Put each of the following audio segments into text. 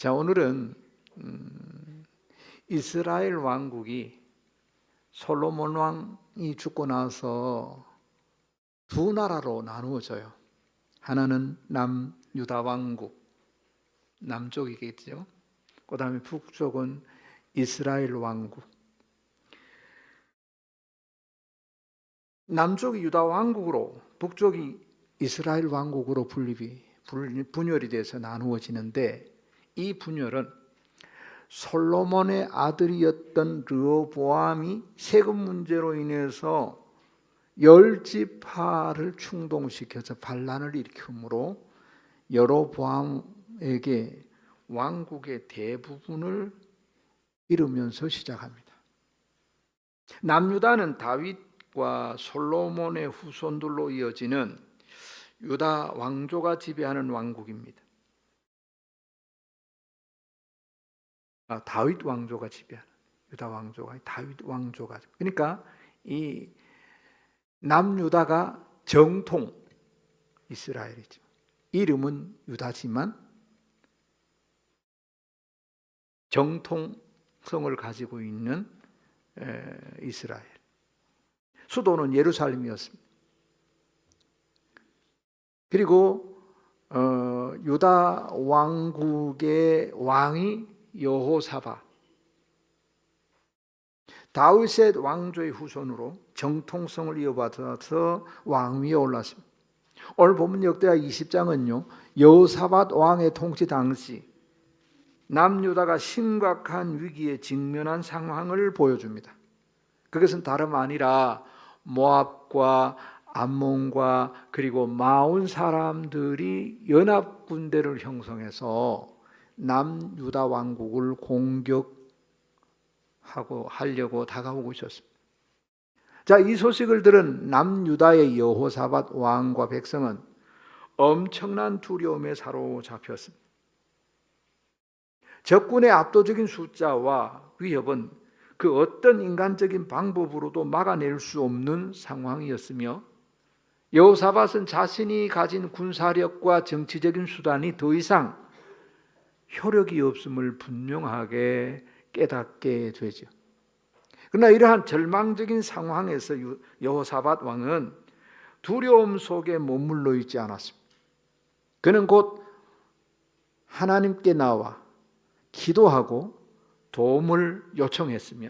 자, 오늘은 이스라엘 왕국이 솔로몬 왕이 죽고 나서 두 나라로 나누어져요. 하나는 남유다 왕국, 남쪽이겠죠. 그 다음에 북쪽은 이스라엘 왕국. 남쪽이 유다 왕국으로, 북쪽이 이스라엘 왕국으로 분열이 돼서 나누어지는데, 이 분열은 솔로몬의 아들이었던 르호보암이 세금 문제로 인해서 10지파를 충동시켜서 반란을 일으킴으로 여로보암에게 왕국의 대부분을 잃으면서 시작합니다. 남유다는 다윗과 솔로몬의 후손들로 이어지는 유다 왕조가 지배하는 왕국입니다. 다윗 왕조가 지배하는, 유다 왕조가 다윗 왕조가, 그러니까 이 남유다가 정통 이스라엘이죠. 이름은 유다지만 정통성을 가지고 있는 이스라엘. 수도는 예루살렘이었습니다. 그리고 유다 왕국의 왕이 여호사밧, 다윗의 왕조의 후손으로 정통성을 이어받아서 왕위에 올랐습니다. 오늘 본문 역대하 20장은요, 여호사밧 왕의 통치 당시 남유다가 심각한 위기에 직면한 상황을 보여줍니다. 그것은 다름 아니라 모압과 암몬과 그리고 마온 사람들이 연합 군대를 형성해서 남유다 왕국을 하려고 다가오고 있었습니다. 자, 이 소식을 들은 남유다의 여호사밧 왕과 백성은 엄청난 두려움에 사로잡혔습니다. 적군의 압도적인 숫자와 위협은 그 어떤 인간적인 방법으로도 막아낼 수 없는 상황이었으며, 여호사밧은 자신이 가진 군사력과 정치적인 수단이 더 이상 효력이 없음을 분명하게 깨닫게 되죠. 그러나 이러한 절망적인 상황에서 여호사밧 왕은 두려움 속에 머물러 있지 않았습니다. 그는 곧 하나님께 나와 기도하고 도움을 요청했으며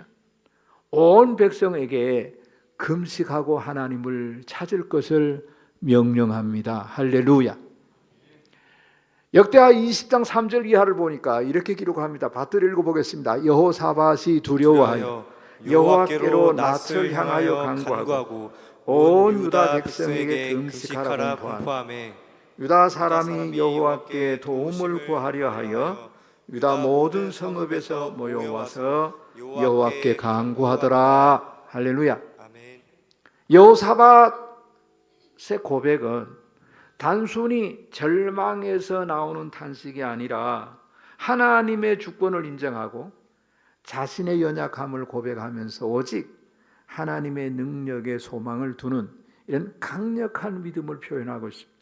온 백성에게 금식하고 하나님을 찾을 것을 명령합니다. 할렐루야. 역대하 20장 3절 이하를 보니까 이렇게 기록합니다. 받들어 읽어보겠습니다. 여호사밧이 두려워하여 여호와께로 낯을 향하여 간구하고 온 유다 백성에게 금식하라 분포하매, 유다 사람이 여호와께 도움을 구하려 하여 유다 모든 성읍에서 모여와서 여호와께 간구하더라. 할렐루야. 여호사밧의 고백은 단순히 절망에서 나오는 탄식이 아니라 하나님의 주권을 인정하고 자신의 연약함을 고백하면서 오직 하나님의 능력에 소망을 두는 이런 강력한 믿음을 표현하고 있습니다.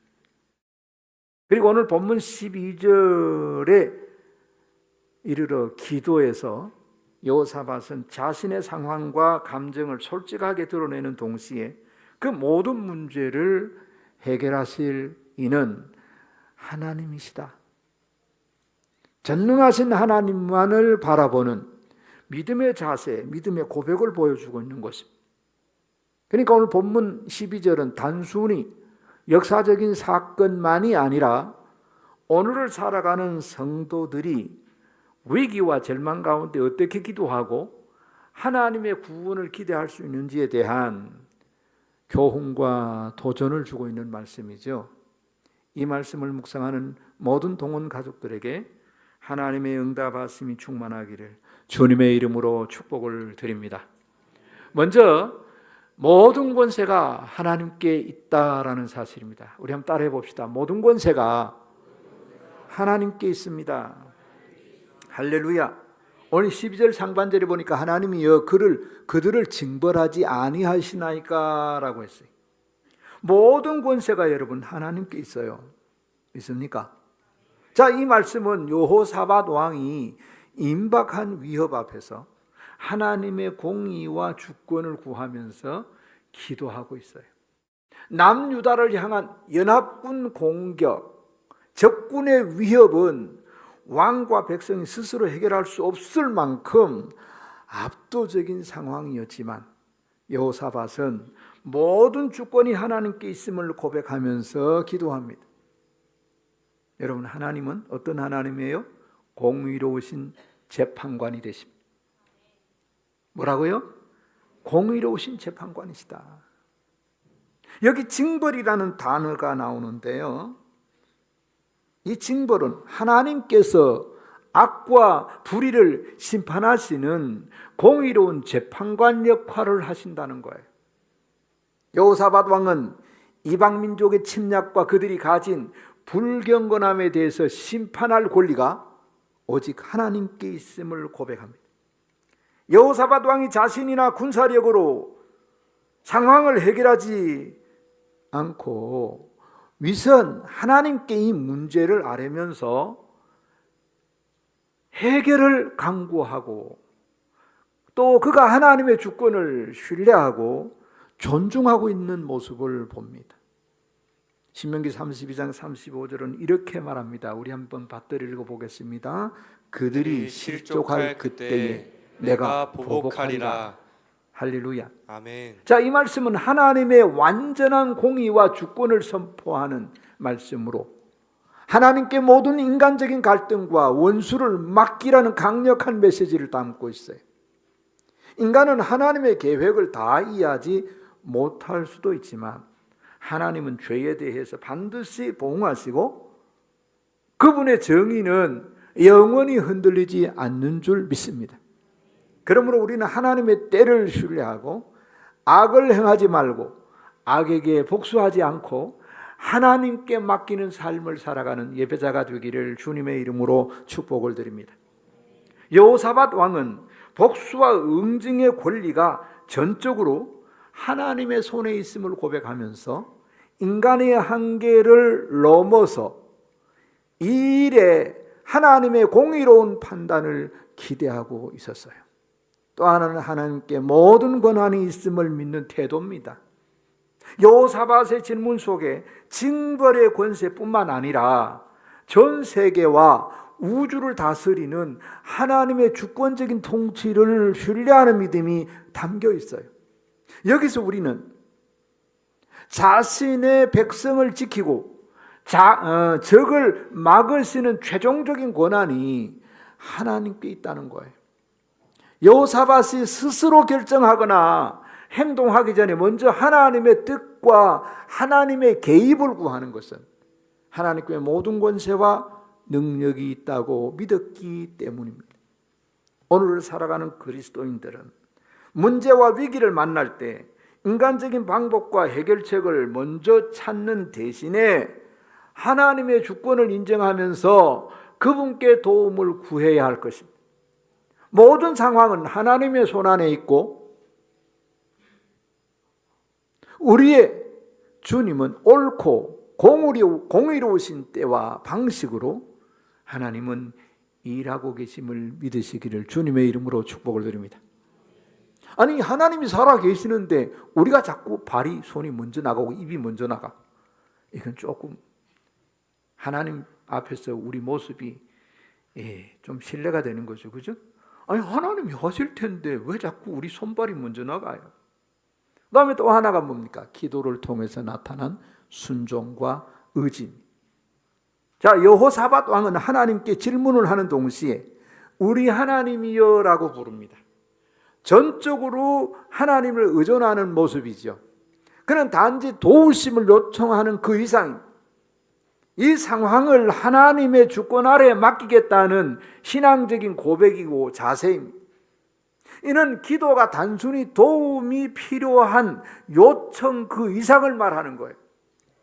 그리고 오늘 본문 12절에 이르러 기도해서 여호사밧은 자신의 상황과 감정을 솔직하게 드러내는 동시에 그 모든 문제를 해결하실 이는 하나님이시다, 전능하신 하나님만을 바라보는 믿음의 자세, 믿음의 고백을 보여주고 있는 것입니다. 그러니까 오늘 본문 12절은 단순히 역사적인 사건만이 아니라 오늘을 살아가는 성도들이 위기와 절망 가운데 어떻게 기도하고 하나님의 구원을 기대할 수 있는지에 대한 교훈과 도전을 주고 있는 말씀이죠. 이 말씀을 묵상하는 모든 동원 가족들에게 하나님의 응답하심이 충만하기를 주님의 이름으로 축복을 드립니다. 먼저 모든 권세가 하나님께 있다라는 사실입니다. 우리 한번 따라해 봅시다. 모든 권세가 하나님께 있습니다. 할렐루야. 오늘 12절 상반절에 보니까 하나님이여 그들을 징벌하지 아니하시나이까 라고 했어요. 모든 권세가 여러분 하나님께 있어요. 있습니까? 자, 이 말씀은 여호사밧 왕이 임박한 위협 앞에서 하나님의 공의와 주권을 구하면서 기도하고 있어요. 남유다를 향한 연합군 공격, 적군의 위협은 왕과 백성이 스스로 해결할 수 없을 만큼 압도적인 상황이었지만 여호사밧은 모든 주권이 하나님께 있음을 고백하면서 기도합니다. 여러분, 하나님은 어떤 하나님이에요? 공의로우신 재판관이 되십니다. 뭐라고요? 공의로우신 재판관이시다. 여기 징벌이라는 단어가 나오는데요, 이 징벌은 하나님께서 악과 불의를 심판하시는 공의로운 재판관 역할을 하신다는 거예요. 여호사밧 왕은 이방 민족의 침략과 그들이 가진 불경건함에 대해서 심판할 권리가 오직 하나님께 있음을 고백합니다. 여호사밧 왕이 자신이나 군사력으로 상황을 해결하지 않고 위선 하나님께 이 문제를 아뢰면서 해결을 강구하고 또 그가 하나님의 주권을 신뢰하고 존중하고 있는 모습을 봅니다. 신명기 32장 35절은 이렇게 말합니다. 우리 한번 받들어 읽어보겠습니다. 그들이 실족할 그때에 내가 보복하리라. 할렐루야. 아멘. 자, 이 말씀은 하나님의 완전한 공의와 주권을 선포하는 말씀으로 하나님께 모든 인간적인 갈등과 원수를 맡기라는 강력한 메시지를 담고 있어요. 인간은 하나님의 계획을 다 이해하지 못할 수도 있지만 하나님은 죄에 대해서 반드시 보응하시고 그분의 정의는 영원히 흔들리지 않는 줄 믿습니다. 그러므로 우리는 하나님의 때를 신뢰하고 악을 행하지 말고 악에게 복수하지 않고 하나님께 맡기는 삶을 살아가는 예배자가 되기를 주님의 이름으로 축복을 드립니다. 여호사밧 왕은 복수와 응징의 권리가 전적으로 하나님의 손에 있음을 고백하면서 인간의 한계를 넘어서 이 일에 하나님의 공의로운 판단을 기대하고 있었어요. 또 하나는 하나님께 모든 권한이 있음을 믿는 태도입니다. 여호사밧의 질문 속에 징벌의 권세뿐만 아니라 전 세계와 우주를 다스리는 하나님의 주권적인 통치를 신뢰하는 믿음이 담겨 있어요. 여기서 우리는 자신의 백성을 지키고 적을 막을 수 있는 최종적인 권한이 하나님께 있다는 거예요. 여호사밧이 스스로 결정하거나 행동하기 전에 먼저 하나님의 뜻과 하나님의 개입을 구하는 것은 하나님께 모든 권세와 능력이 있다고 믿었기 때문입니다. 오늘을 살아가는 그리스도인들은 문제와 위기를 만날 때 인간적인 방법과 해결책을 먼저 찾는 대신에 하나님의 주권을 인정하면서 그분께 도움을 구해야 할 것입니다. 모든 상황은 하나님의 손안에 있고 우리의 주님은 옳고 공의로우신 때와 방식으로 하나님은 일하고 계심을 믿으시기를 주님의 이름으로 축복을 드립니다. 아니, 하나님이 살아 계시는데 우리가 자꾸 발이 손이 먼저 나가고 입이 먼저 나가. 이건 조금 하나님 앞에서 우리 모습이 좀 신뢰가 되는 거죠. 그죠? 아니, 하나님이 하실 텐데 왜 자꾸 우리 손발이 먼저 나가요? 그 다음에 또 하나가 뭡니까? 기도를 통해서 나타난 순종과 의지. 자, 여호사밧 왕은 하나님께 질문을 하는 동시에 우리 하나님이여 라고 부릅니다. 전적으로 하나님을 의존하는 모습이죠. 그는 단지 도우심을 요청하는 그 이상입니다. 이 상황을 하나님의 주권 아래에 맡기겠다는 신앙적인 고백이고 자세입니다. 이는 기도가 단순히 도움이 필요한 요청 그 이상을 말하는 거예요.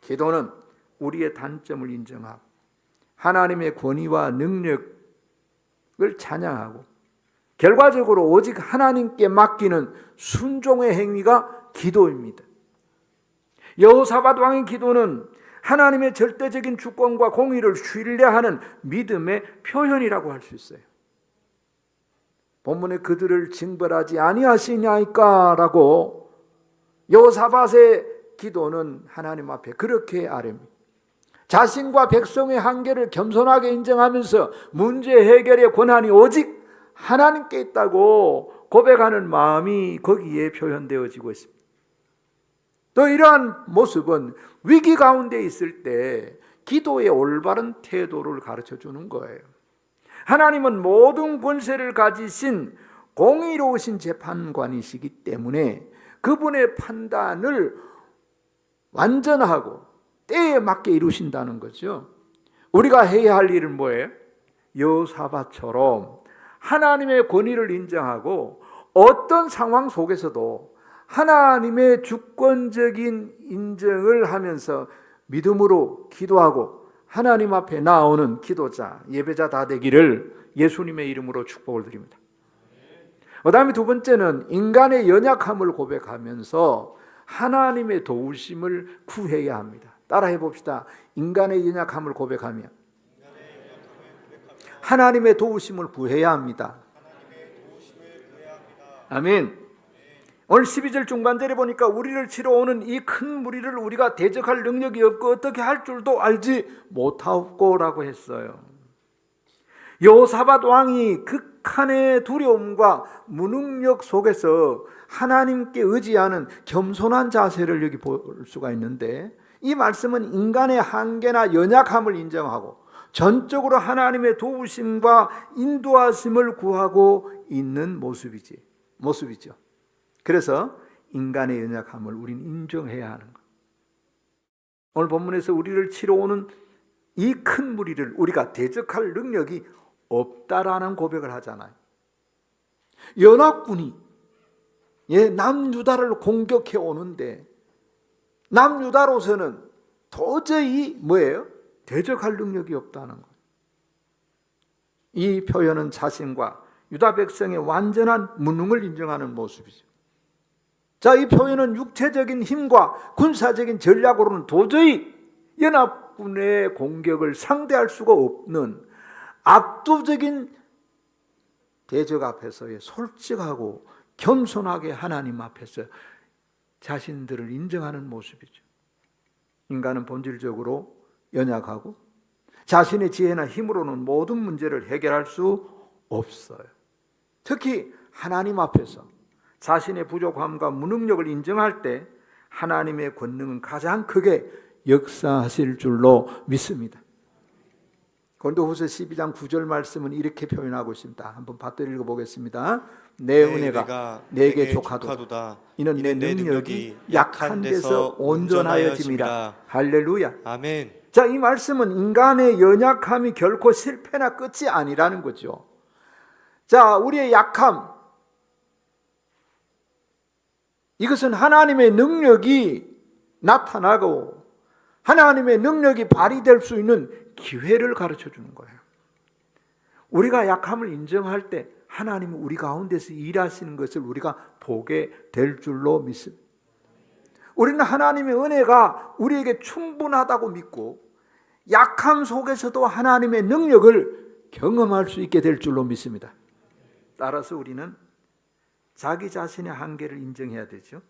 기도는 우리의 단점을 인정하고 하나님의 권위와 능력을 찬양하고 결과적으로 오직 하나님께 맡기는 순종의 행위가 기도입니다. 여호사밧 왕의 기도는 하나님의 절대적인 주권과 공의를 신뢰하는 믿음의 표현이라고 할 수 있어요. 본문에 그들을 징벌하지 아니하시냐이까라고 여호사밧의 기도는 하나님 앞에 그렇게 아뢰입니다. 자신과 백성의 한계를 겸손하게 인정하면서 문제 해결의 권한이 오직 하나님께 있다고 고백하는 마음이 거기에 표현되어지고 있습니다. 또 이러한 모습은 위기 가운데 있을 때 기도의 올바른 태도를 가르쳐 주는 거예요. 하나님은 모든 권세를 가지신 공의로우신 재판관이시기 때문에 그분의 판단을 완전하고 때에 맞게 이루신다는 거죠. 우리가 해야 할 일은 뭐예요? 여호사밧처럼 하나님의 권위를 인정하고 어떤 상황 속에서도 하나님의 주권적인 인정을 하면서 믿음으로 기도하고 하나님 앞에 나오는 기도자, 예배자 다 되기를 예수님의 이름으로 축복을 드립니다. 그 다음에 두 번째는 인간의 연약함을 고백하면서 하나님의 도우심을 구해야 합니다. 따라해 봅시다. 인간의 연약함을 고백하며 하나님의 도우심을 구해야 합니다. 아멘. 오늘 12절 중반절에 보니까 우리를 치러 오는 이 큰 무리를 우리가 대적할 능력이 없고 어떻게 할 줄도 알지 못하옵고 라고 했어요. 여호사밧 왕이 극한의 두려움과 무능력 속에서 하나님께 의지하는 겸손한 자세를 여기 볼 수가 있는데, 이 말씀은 인간의 한계나 연약함을 인정하고 전적으로 하나님의 도우심과 인도하심을 구하고 있는 모습이죠. 그래서 인간의 연약함을 우리는 인정해야 하는 것. 오늘 본문에서 우리를 치러 오는 이 큰 무리를 우리가 대적할 능력이 없다라는 고백을 하잖아요. 연합군이 남유다를 공격해 오는데 남유다로서는 도저히 뭐예요? 대적할 능력이 없다는 것. 이 표현은 자신과 유다 백성의 완전한 무능을 인정하는 모습이죠. 자, 이 표현은 육체적인 힘과 군사적인 전략으로는 도저히 연합군의 공격을 상대할 수가 없는 압도적인 대적 앞에서의 솔직하고 겸손하게 하나님 앞에서 자신들을 인정하는 모습이죠. 인간은 본질적으로 연약하고 자신의 지혜나 힘으로는 모든 문제를 해결할 수 없어요. 특히 하나님 앞에서 자신의 부족함과 무능력을 인정할 때 하나님의 권능은 가장 크게 역사하실 줄로 믿습니다. 고린도후서 12장 9절 말씀은 이렇게 표현하고 있습니다. 한번 받들어 읽어보겠습니다. 내 은혜가 내게 족하도다. 이는 내 능력이 약한 데서 온전하여짐이라. 할렐루야. 아멘. 자, 이 말씀은 인간의 연약함이 결코 실패나 끝이 아니라는 거죠. 자, 우리의 약함, 이것은 하나님의 능력이 나타나고 하나님의 능력이 발휘될 수 있는 기회를 가르쳐 주는 거예요. 우리가 약함을 인정할 때 하나님은 우리 가운데서 일하시는 것을 우리가 보게 될 줄로 믿습니다. 우리는 하나님의 은혜가 우리에게 충분하다고 믿고 약함 속에서도 하나님의 능력을 경험할 수 있게 될 줄로 믿습니다. 따라서 우리는 자기 자신의 한계를 인정해야 되죠.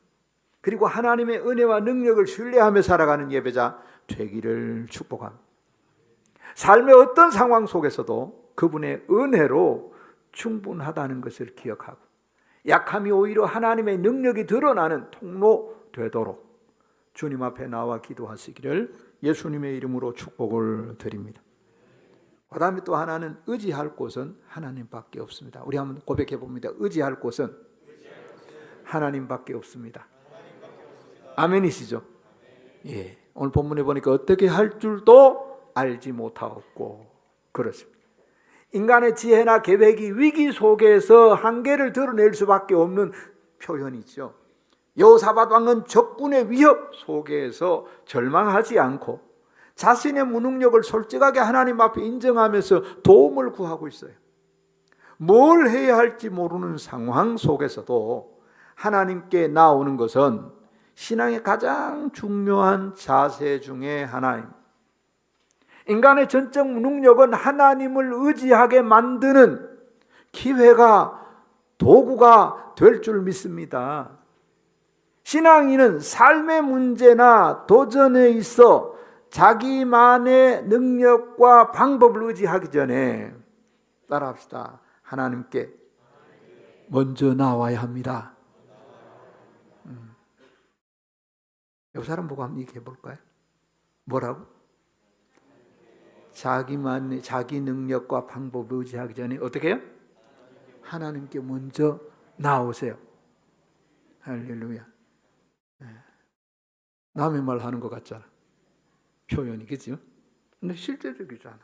그리고 하나님의 은혜와 능력을 신뢰하며 살아가는 예배자 되기를 축복합니다. 삶의 어떤 상황 속에서도 그분의 은혜로 충분하다는 것을 기억하고 약함이 오히려 하나님의 능력이 드러나는 통로 되도록 주님 앞에 나와 기도하시기를 예수님의 이름으로 축복을 드립니다. 그 다음에 또 하나는 의지할 곳은 하나님밖에 없습니다. 우리 한번 고백해 봅니다. 의지할 곳은 하나님밖에 없습니다. 아멘이시죠? 예. 오늘 본문에 보니까 어떻게 할 줄도 알지 못하였고 그렇습니다. 인간의 지혜나 계획이 위기 속에서 한계를 드러낼 수밖에 없는 표현이죠. 여호사밧 왕은 적군의 위협 속에서 절망하지 않고 자신의 무능력을 솔직하게 하나님 앞에 인정하면서 도움을 구하고 있어요. 뭘 해야 할지 모르는 상황 속에서도 하나님께 나오는 것은 신앙의 가장 중요한 자세 중에 하나입니다. 인간의 전적 능력은 하나님을 의지하게 만드는 기회가, 도구가 될 줄 믿습니다. 신앙인은 삶의 문제나 도전에 있어 자기만의 능력과 방법을 의지하기 전에, 따라합시다, 하나님께 먼저 나와야 합니다. 옆 사람 보고 한번 얘기해 볼까요? 뭐라고? 자기 능력과 방법을 의지하기 전에 어떻게 해요? 하나님께 먼저 나오세요. 할렐루야. 남의 말 하는 것 같잖아. 표현이, 그죠? 근데 실제적이잖아요.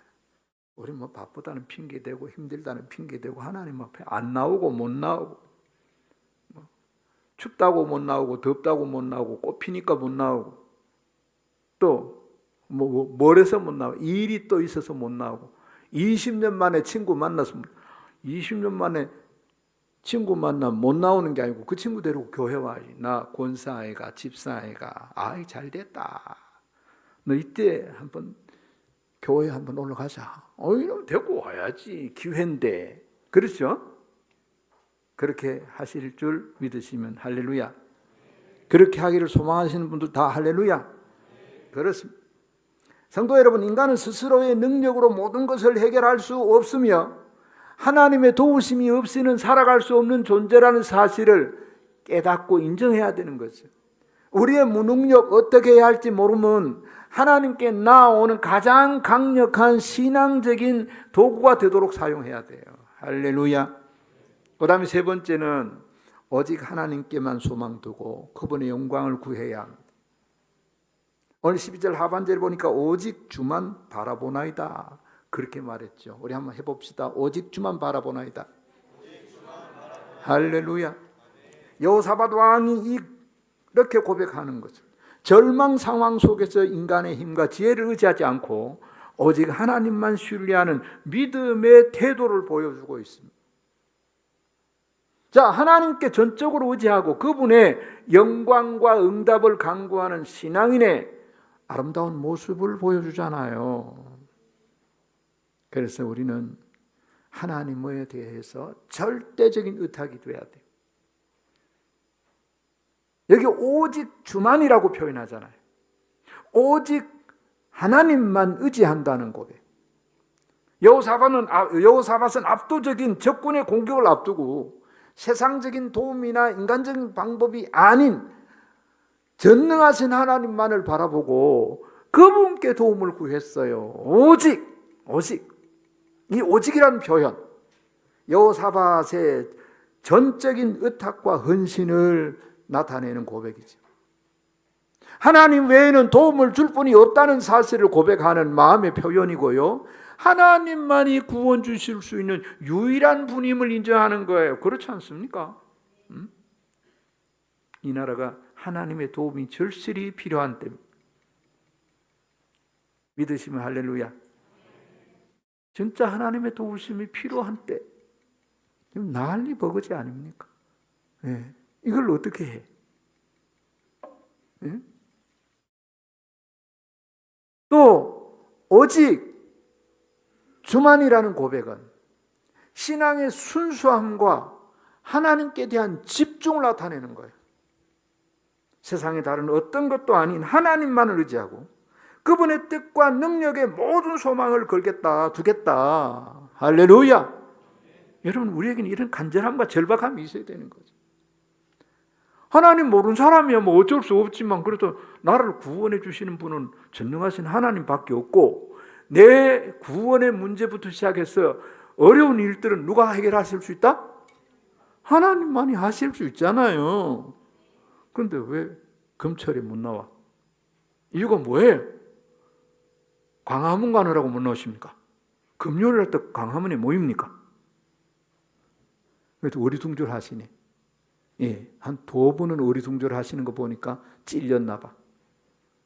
우리 뭐 바쁘다는 핑계대고 힘들다는 핑계대고 하나님 앞에 안 나오고 못 나오고, 춥다고 못 나오고 덥다고 못 나오고 꽃 피니까 못 나오고, 또 멀어서 못 나오고 일이 또 있어서 못 나오고, 20년 만에 친구 만나서 20년 만에 친구 만나면 못 나오는 게 아니고 그 친구 데리고 교회 와야지. 나 권사애가 집사애가 아이 잘 됐다, 너 이때 한번 교회 한번 올라가자. 이러면 데리고 와야지, 기회인데. 그렇죠? 그렇게 하실 줄 믿으시면 할렐루야. 그렇게 하기를 소망하시는 분들 다 할렐루야. 그렇습니다. 성도 여러분, 인간은 스스로의 능력으로 모든 것을 해결할 수 없으며 하나님의 도우심이 없이는 살아갈 수 없는 존재라는 사실을 깨닫고 인정해야 되는 거죠. 우리의 무능력, 어떻게 해야 할지 모르면 하나님께 나아오는 가장 강력한 신앙적인 도구가 되도록 사용해야 돼요. 할렐루야. 그 다음에 세 번째는 오직 하나님께만 소망 두고 그분의 영광을 구해야 합니다. 오늘 12절 하반절에 보니까 오직 주만 바라보나이다, 그렇게 말했죠. 우리 한번 해봅시다. 오직 주만 바라보나이다. 할렐루야. 여호사밧 왕이 이렇게 고백하는 거죠. 절망 상황 속에서 인간의 힘과 지혜를 의지하지 않고 오직 하나님만 신뢰하는 믿음의 태도를 보여주고 있습니다. 자, 하나님께 전적으로 의지하고 그분의 영광과 응답을 간구하는 신앙인의 아름다운 모습을 보여주잖아요. 그래서 우리는 하나님에 대해서 절대적인 의탁이 돼야 돼요. 여기 오직 주만이라고 표현하잖아요. 오직 하나님만 의지한다는 고백. 여호사밧은 압도적인 적군의 공격을 앞두고 세상적인 도움이나 인간적인 방법이 아닌 전능하신 하나님만을 바라보고 그분께 도움을 구했어요. 오직. 이 오직이라는 표현, 여호사밧의 전적인 의탁과 헌신을 나타내는 고백이죠. 하나님 외에는 도움을 줄 분이 없다는 사실을 고백하는 마음의 표현이고요, 하나님만이 구원 주실 수 있는 유일한 분임을 인정하는 거예요. 그렇지 않습니까? 이 나라가 하나님의 도움이 절실히 필요한 때입니다. 믿으시면 할렐루야. 진짜 하나님의 도우심이 필요한 때, 난리 버거지 아닙니까? 네. 이걸 어떻게 해? 네? 또 오직 주만이라는 고백은 신앙의 순수함과 하나님께 대한 집중을 나타내는 거예요. 세상에 다른 어떤 것도 아닌 하나님만을 의지하고 그분의 뜻과 능력에 모든 소망을 걸겠다, 두겠다. 할렐루야. 여러분, 우리에게는 이런 간절함과 절박함이 있어야 되는 거죠. 하나님 모르는 사람이야 뭐 어쩔 수 없지만, 그래도 나를 구원해 주시는 분은 전능하신 하나님밖에 없고, 내 구원의 문제부터 시작해서 어려운 일들은 누가 해결하실 수 있다? 하나님만이 하실 수 있잖아요. 그런데 왜 금철에 못 나와? 이유가 뭐예요? 광화문 가느라고 못 나오십니까? 금요일 날 또 광화문에 모입니까? 그래도 어리둥절 하시네. 예, 한 2번은 어리둥절 하시는 거 보니까 찔렸나 봐.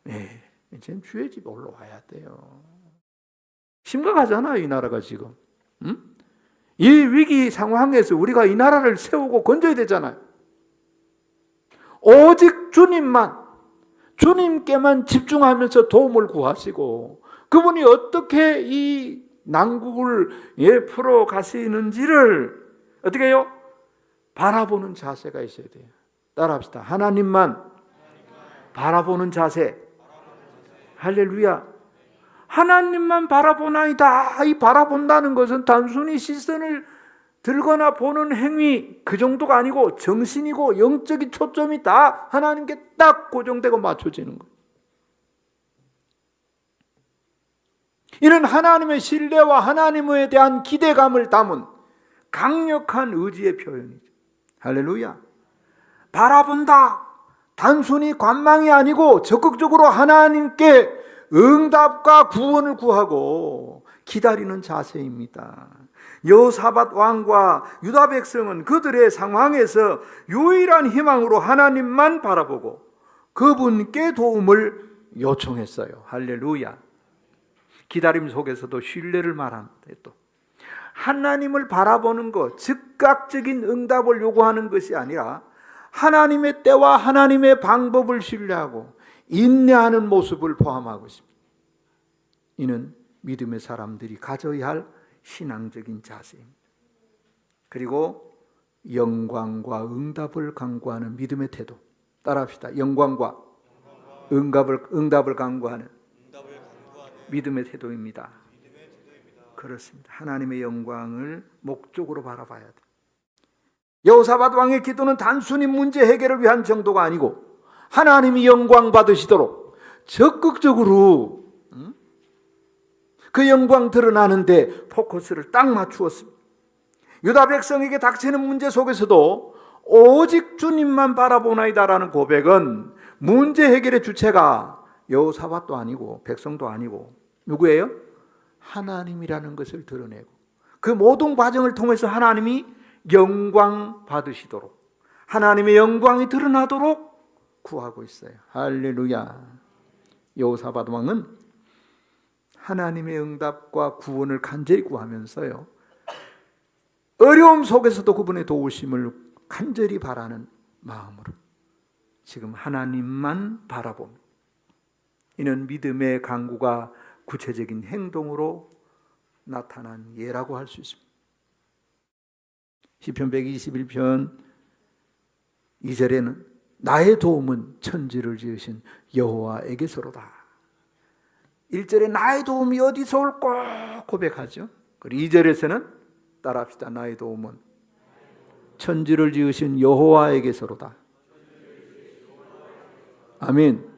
예, 이제 주의 집 올라와야 돼요. 심각하잖아요, 이 나라가 지금. 이 위기 상황에서 우리가 이 나라를 세우고 건져야 되잖아요. 오직 주님만, 주님께만 집중하면서 도움을 구하시고 그분이 어떻게 이 난국을 풀어 가시는지를 어떻게 해요? 바라보는 자세가 있어야 돼요. 따라합시다. 하나님만 바라보는 자세. 할렐루야. 하나님만 바라보나이다. 이 바라본다는 것은 단순히 시선을 들거나 보는 행위 그 정도가 아니고 정신이고 영적인 초점이 다 하나님께 딱 고정되고 맞춰지는 거예요. 이는 하나님의 신뢰와 하나님에 대한 기대감을 담은 강력한 의지의 표현이죠. 할렐루야. 바라본다. 단순히 관망이 아니고 적극적으로 하나님께 응답과 구원을 구하고 기다리는 자세입니다. 여호사밧 왕과 유다 백성은 그들의 상황에서 유일한 희망으로 하나님만 바라보고 그분께 도움을 요청했어요. 할렐루야. 기다림 속에서도 신뢰를 말합니다. 또 하나님을 바라보는 것, 즉각적인 응답을 요구하는 것이 아니라 하나님의 때와 하나님의 방법을 신뢰하고 인내하는 모습을 포함하고 있습니다. 이는 믿음의 사람들이 가져야 할 신앙적인 자세입니다. 그리고 영광과 응답을 강구하는 믿음의 태도. 따라합시다. 영광과 응답을 강구하는 믿음의 태도입니다. 그렇습니다. 하나님의 영광을 목적으로 바라봐야 돼요. 여호사밧 왕의 기도는 단순히 문제 해결을 위한 정도가 아니고 하나님이 영광 받으시도록 적극적으로 그 영광 드러나는데 포커스를 딱 맞추었습니다. 유다 백성에게 닥치는 문제 속에서도 오직 주님만 바라보나이다라는 고백은 문제 해결의 주체가 여호사밧도 아니고 백성도 아니고 누구예요? 하나님이라는 것을 드러내고 그 모든 과정을 통해서 하나님이 영광 받으시도록 하나님의 영광이 드러나도록 구하고 있어요. 할렐루야. 여호사밧 왕은 하나님의 응답과 구원을 간절히 구하면서요, 어려움 속에서도 그분의 도우심을 간절히 바라는 마음으로 지금 하나님만 바라봅니다. 이는 믿음의 간구가 구체적인 행동으로 나타난 예라고 할 수 있습니다. 시편 121편 2절에는 나의 도움은 천지를 지으신 여호와에게서로다. 1절에 나의 도움이 어디서 올꼬 고백하죠. 그리고 2절에서는 따라합시다. 나의 도움은 천지를 지으신 여호와에게서로다. 아멘.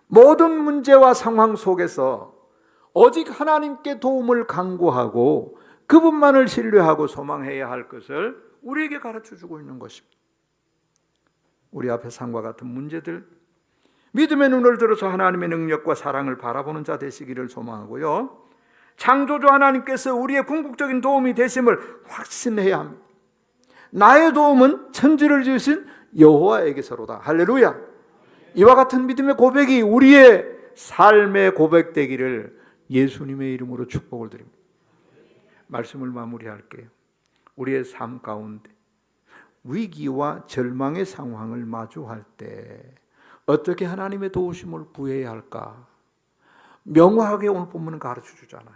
모든 문제와 상황 속에서 오직 하나님께 도움을 간구하고 그분만을 신뢰하고 소망해야 할 것을 우리에게 가르쳐주고 있는 것입니다. 우리 앞에 상과 같은 문제들, 믿음의 눈을 들어서 하나님의 능력과 사랑을 바라보는 자 되시기를 소망하고요, 창조주 하나님께서 우리의 궁극적인 도움이 되심을 확신해야 합니다. 나의 도움은 천지를 지으신 여호와에게서로다. 할렐루야. 이와 같은 믿음의 고백이 우리의 삶의 고백되기를 예수님의 이름으로 축복을 드립니다. 말씀을 마무리할게요. 우리의 삶 가운데 위기와 절망의 상황을 마주할 때 어떻게 하나님의 도우심을 구해야 할까? 명확하게 오늘 본문은 가르쳐 주잖아요.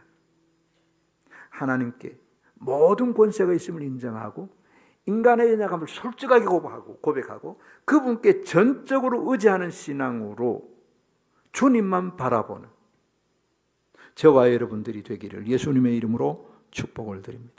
하나님께 모든 권세가 있음을 인정하고 인간의 연약함을 솔직하게 고백하고 그분께 전적으로 의지하는 신앙으로 주님만 바라보는 저와 여러분들이 되기를 예수님의 이름으로 축복을 드립니다.